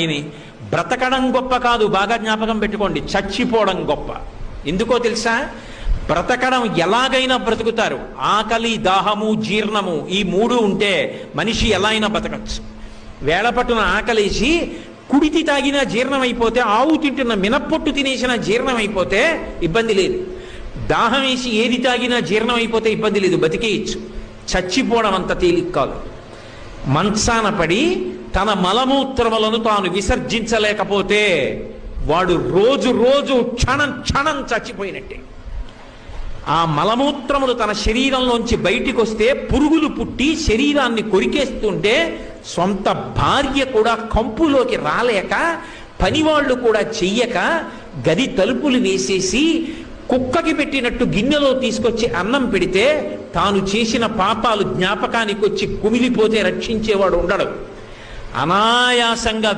ఇది బ్రతకడం గొప్ప కాదు, బాగా జ్ఞాపకం పెట్టుకోండి, చచ్చిపోవడం గొప్ప. ఎందుకో తెలుసా? బ్రతకడం ఎలాగైనా బ్రతుకుతారు. ఆకలి, దాహము, జీర్ణము ఈ మూడు ఉంటే మనిషి ఎలా అయినా బ్రతకచ్చు. వేళపట్టున ఆకలేసి కుడితి తాగినా జీర్ణం అయిపోతే, ఆవు తింటున్న మినప్పొట్టు తినేసిన జీర్ణం అయిపోతే ఇబ్బంది లేదు. దాహం వేసి ఏది తాగినా జీర్ణం అయిపోతే ఇబ్బంది లేదు, బతికేయచ్చు. చచ్చిపోవడం అంత తేలిక కాదు. మంచాన పడి తన మలమూత్రములను తాను విసర్జించలేకపోతే వాడు రోజు రోజు క్షణం క్షణం చచ్చిపోయినట్టే. ఆ మలమూత్రములు తన శరీరంలోంచి బయటికి వస్తే పురుగులు పుట్టి శరీరాన్ని కొరికేస్తుంటే సొంత భార్య కూడా కంపులోకి రాలేక, పనివాళ్లు కూడా చెయ్యక, గది తలుపులు వేసేసి కుక్కకి పెట్టినట్టు గిన్నెలో తీసుకొచ్చి అన్నం పెడితే తాను చేసిన పాపాలు జ్ఞాపకానికి వచ్చి కుమిలిపోతే రక్షించేవాడు ఉండడు. అనాయాసంగా